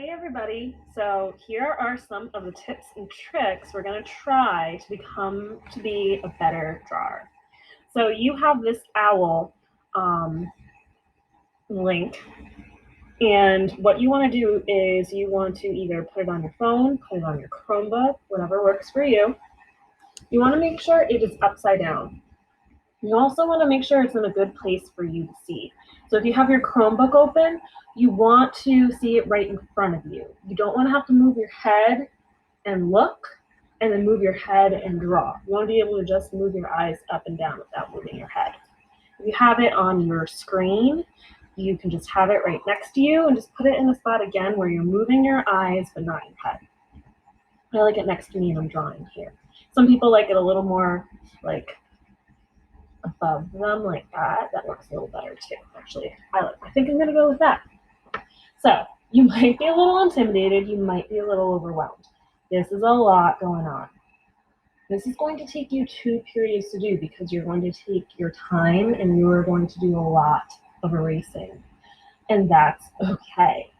Hey everybody, so here are some of the tips and tricks we're going to try to be a better drawer. So you have this owl link, and what you want to do is you want to either put it on your phone, put it on your Chromebook, whatever works for you. You want to make sure it is upside down. You also want to make sure it's in a good place for you to see. So if you have your Chromebook open, you want to see it right in front of you. You don't want to have to move your head and look, and then move your head and draw. You want to be able to just move your eyes up and down without moving your head. If you have it on your screen, you can just have it right next to you and just put it in a spot again where you're moving your eyes but not your head. I like it next to me and I'm drawing here. Some people like it a little more like above them like that. That works a little better too, actually. I think I'm gonna go with that. So you might be a little intimidated, you might be a little overwhelmed. This is a lot going on. This is going to take you 2 periods to do because you're going to take your time and you are going to do a lot of erasing. And that's okay.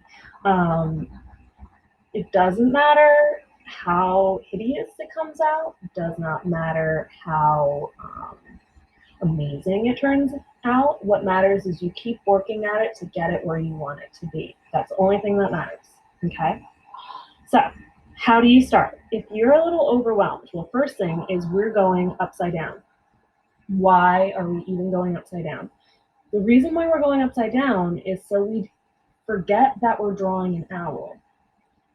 It doesn't matter how hideous it comes out. It does not matter how amazing it turns out. What matters is you keep working at it to get it where you want it to be. That's the only thing that matters, okay? So, how do you start? If you're a little overwhelmed, well, first thing is we're going upside down. Why are we even going upside down? The reason why we're going upside down is so we forget that we're drawing an owl.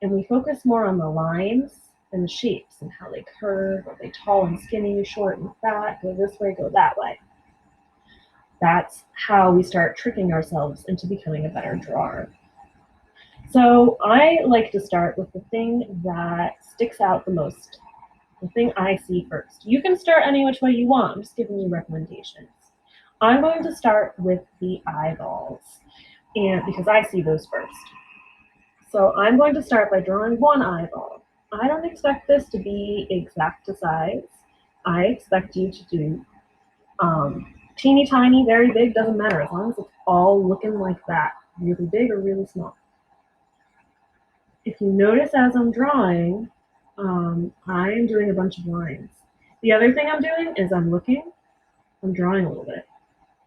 And we focus more on the lines and the shapes and how they curve. Are they tall and skinny, short and fat, go this way, go that way. That's how we start tricking ourselves into becoming a better drawer. So I like to start with the thing that sticks out the most, the thing I see first. You can start any which way you want. I'm just giving you recommendations. I'm going to start with the eyeballs, and because I see those first. So I'm going to start by drawing one eyeball. I don't expect this to be exact to size. I expect you to do teeny tiny, very big, doesn't matter, as long as it's all looking like that, really big or really small. If you notice as I'm drawing, I am doing a bunch of lines. The other thing I'm doing is I'm drawing a little bit.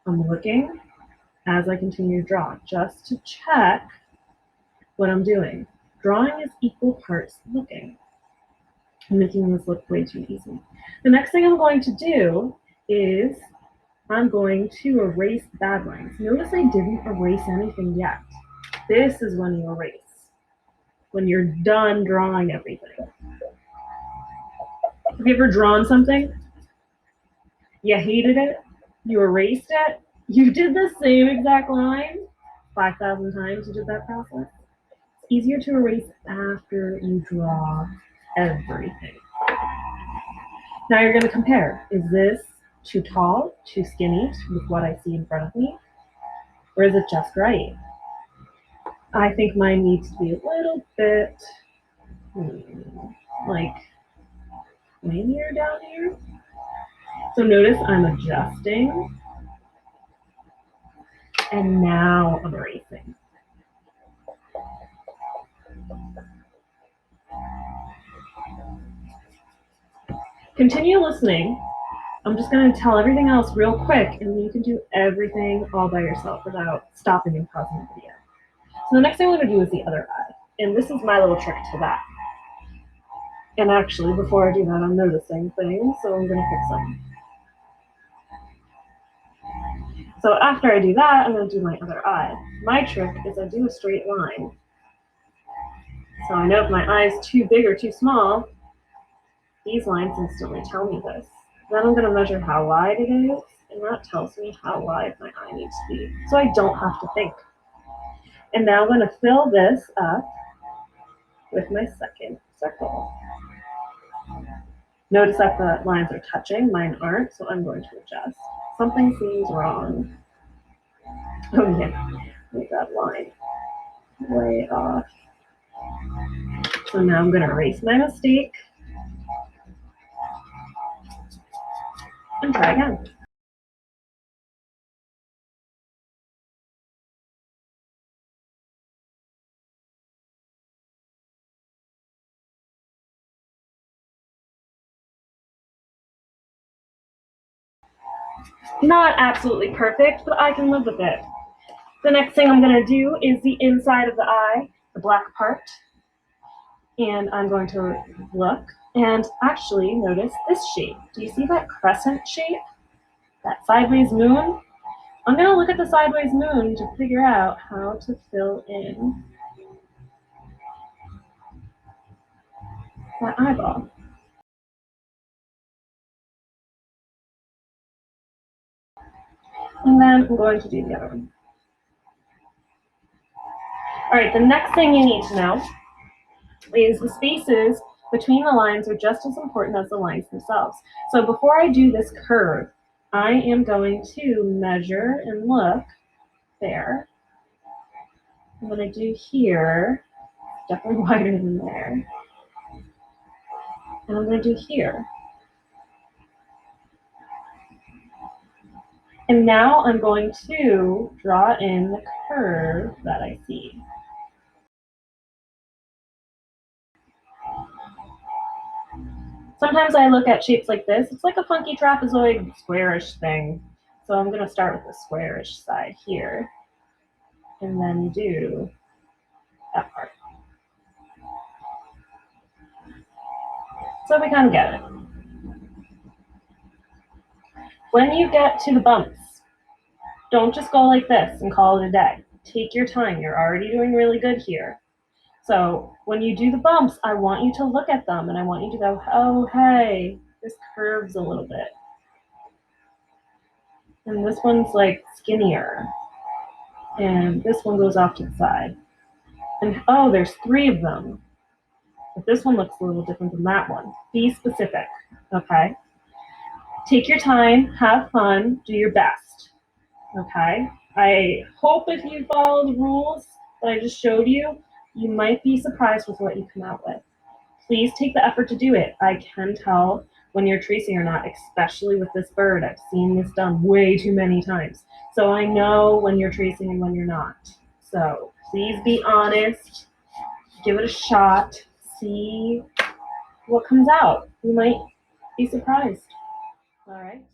I'm looking as I continue to draw, just to check what I'm doing. Drawing is equal parts looking. I'm making this look way too easy. The next thing I'm going to do is I'm going to erase the bad lines. Notice I didn't erase anything yet. This is when you erase, when you're done drawing everything. Have you ever drawn something? You hated it? You erased it? You did the same exact line 5,000 times. You did that process. It's easier to erase after you draw everything. Now you're going to compare. Is this too tall, too skinny with what I see in front of me? Or is it just right? I think mine needs to be a little bit like linear down here. So notice I'm adjusting, and now I'm erasing. Continue listening. I'm just going to tell everything else real quick, and you can do everything all by yourself without stopping and pausing the video. So the next thing I'm going to do is the other eye, and this is my little trick to that. And actually, before I do that, I'm noticing things, so I'm going to fix them. So after I do that, I'm going to do my other eye. My trick is I do a straight line. So I know if my eye is too big or too small, these lines instantly tell me this. Then I'm going to measure how wide it is, and that tells me how wide my eye needs to be. So I don't have to think. And now I'm going to fill this up with my second circle. Notice that the lines are touching, mine aren't, so I'm going to adjust. Something seems wrong. Oh yeah, make that line way off. So now I'm going to erase my mistake and try again. Not absolutely perfect, but I can live with it. The next thing I'm going to do is the inside of the eye, the black part. And I'm going to look and actually notice this shape. Do you see that crescent shape? That sideways moon? I'm going to look at the sideways moon to figure out how to fill in that eyeball. And then I'm going to do the other one. All right, the next thing you need to know is the spaces between the lines are just as important as the lines themselves. So before I do this curve, I am going to measure and look there. And what I do here, definitely wider than there. And I'm going to do here. And now I'm going to draw in the curve that I see. Sometimes I look at shapes like this. It's like a funky trapezoid squarish thing. So I'm going to start with the squarish side here and then do that part. So we kind of get it. When you get to the bumps, don't just go like this and call it a day. Take your time. You're already doing really good here. So when you do the bumps, I want you to look at them and I want you to go, oh, hey, this curves a little bit. And this one's like skinnier. And this one goes off to the side. And oh, there's 3 of them. But this one looks a little different than that one. Be specific, okay? Take your time, have fun, do your best, okay? I hope if you follow the rules that I just showed you, you might be surprised with what you come out with. Please take the effort to do it. I can tell when you're tracing or not, especially with this bird. I've seen this done way too many times. So I know when you're tracing and when you're not. So please be honest, give it a shot, see what comes out. You might be surprised. All right.